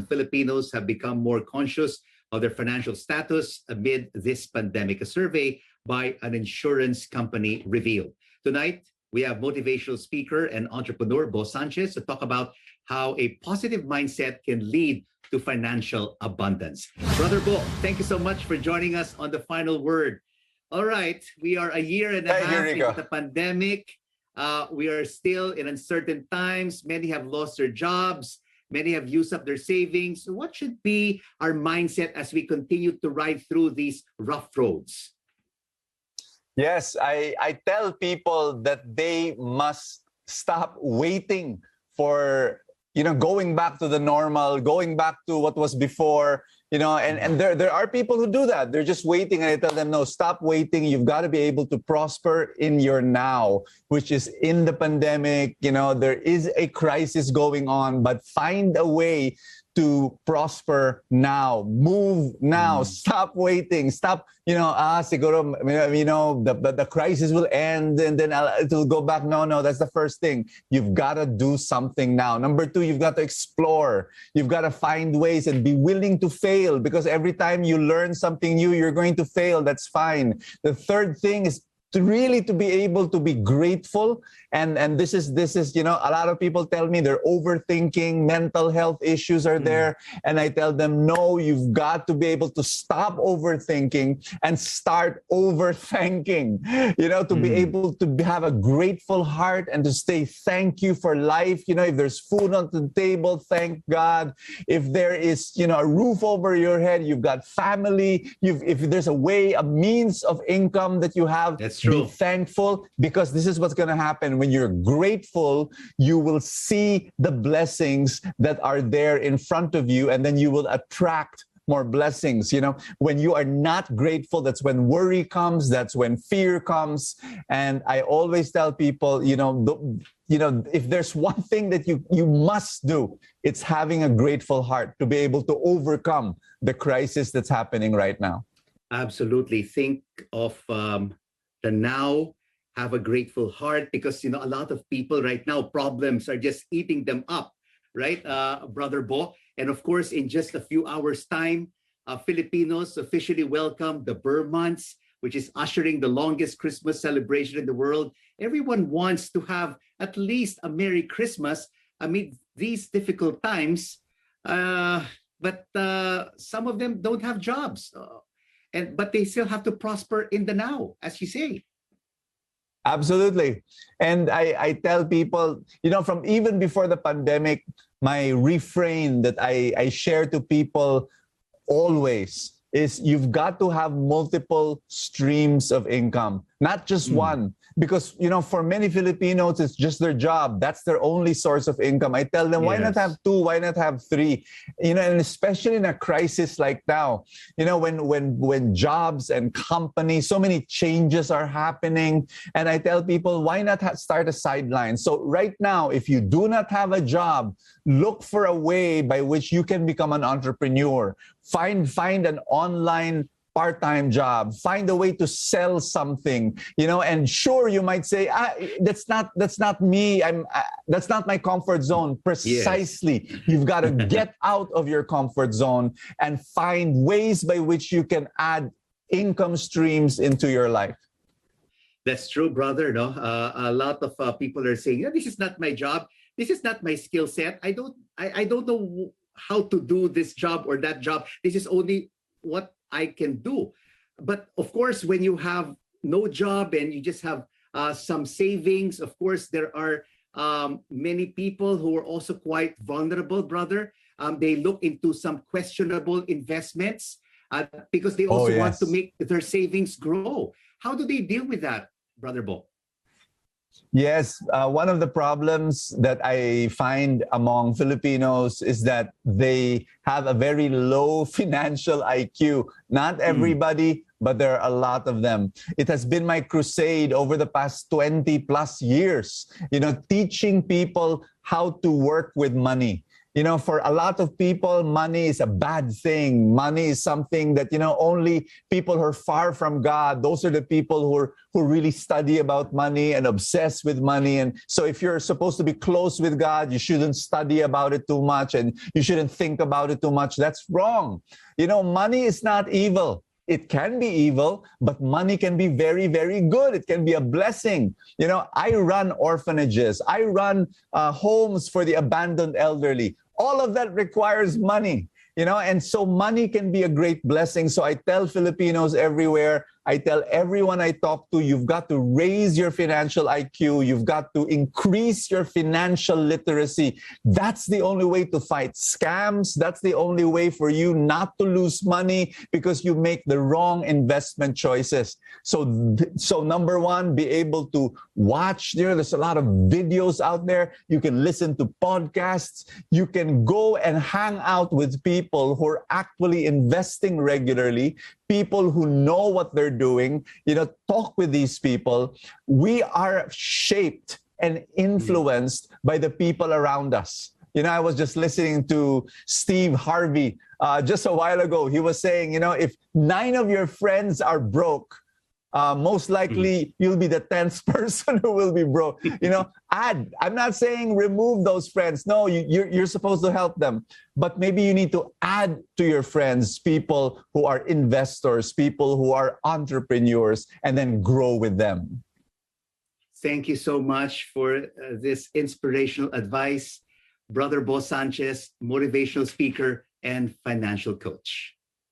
Filipinos have become more conscious of their financial status amid this pandemic, a survey by an insurance company revealed. Tonight, we have motivational speaker and entrepreneur Sanchez to talk about how a positive mindset can lead to financial abundance. Brother Bo, thank you so much for joining us on The Final Word. All right, we are a year and a half into the pandemic. We are still in uncertain times. Many have lost their jobs. Many have used up their savings. So what should be our mindset as we continue to ride through these rough roads? Yes, I tell people that they must stop waiting for, going back to the normal, going back to what was before, and there are people who do that. They're just waiting, and I tell them, no, stop waiting. You've got to be able to prosper in your now, which is in the pandemic. There is a crisis going on, but find a way to prosper now, move now, stop waiting, stop, siguro, the crisis will end and then it will go back. No, that's the first thing. You've got to do something now. Number two, you've got to explore. You've got to find ways and be willing to fail, because every time you learn something new, you're going to fail. That's fine. The third thing is to be able to be grateful. And this is, a lot of people tell me they're overthinking, mental health issues are there. And I tell them, no, you've got to be able to stop overthinking and start overthanking, to be able to have a grateful heart and to say thank you for life. If there's food on the table, thank God. If there is, a roof over your head, you've got family, if there's a means of income that you have, that's true. Be thankful, because this is what's going to happen. When you're grateful, you will see the blessings that are there in front of you, and then you will attract more blessings. When you are not grateful, that's when worry comes, that's when fear comes. And I always tell people, if there's one thing that you must do, it's having a grateful heart to be able to overcome the crisis that's happening right now. Absolutely. Think of the now, have a grateful heart, because, a lot of people right now, problems are just eating them up, right, Brother Bo? And of course, in just a few hours' time, Filipinos officially welcome the Burr months, which is ushering the longest Christmas celebration in the world. Everyone wants to have at least a Merry Christmas amid these difficult times, but some of them don't have jobs, but they still have to prosper in the now, as you say. Absolutely. And I tell people, from even before the pandemic, my refrain that I share to people always is you've got to have multiple streams of income, not just one. Because, for many Filipinos, it's just their job. That's their only source of income. I tell them, why not have two? Why not have three? And especially in a crisis like now, when jobs and companies, so many changes are happening. And I tell people, why not start a sideline? So right now, if you do not have a job, look for a way by which you can become an entrepreneur. Find an online part-time job, find a way to sell something, and sure, you might say, that's not me. That's not my comfort zone. Precisely. Yes. You've got to get out of your comfort zone and find ways by which you can add income streams into your life. That's true, brother. No, a lot of people are saying, this is not my job. This is not my skill set. I don't know how to do this job or that job. This is only what I can do. But of course, when you have no job and you just have some savings, of course, there are many people who are also quite vulnerable, brother. They look into some questionable investments because they also want to make their savings grow. How do they deal with that, Brother Bo? Yes, one of the problems that I find among Filipinos is that they have a very low financial IQ. Not everybody, but there are a lot of them. It has been my crusade over the past 20 plus years, teaching people how to work with money. For a lot of people, money is a bad thing. Money is something that, only people who are far from God, those are the people who really study about money and obsess with money. And so if you're supposed to be close with God, you shouldn't study about it too much and you shouldn't think about it too much. That's wrong. Money is not evil. It can be evil, but money can be very, very good. It can be a blessing. I run orphanages. I run homes for the abandoned elderly. All of that requires money, and so money can be a great blessing. So I tell Filipinos everywhere, I tell everyone I talk to, you've got to raise your financial IQ. You've got to increase your financial literacy. That's the only way to fight scams. That's the only way for you not to lose money because you make the wrong investment choices. So number one, be able to watch. There's a lot of videos out there. You can listen to podcasts. You can go and hang out with people who are actually investing regularly, people who know what they're doing, talk with these people. We are shaped and influenced by the people around us. I was just listening to Steve Harvey just a while ago. He was saying, if 9 of your friends are broke, most likely you'll be the 10th person who will be broke. I'm not saying remove those friends. No, you're supposed to help them. But maybe you need to add to your friends people who are investors, people who are entrepreneurs, and then grow with them. Thank you so much for this inspirational advice, Brother Bo Sanchez, motivational speaker and financial coach.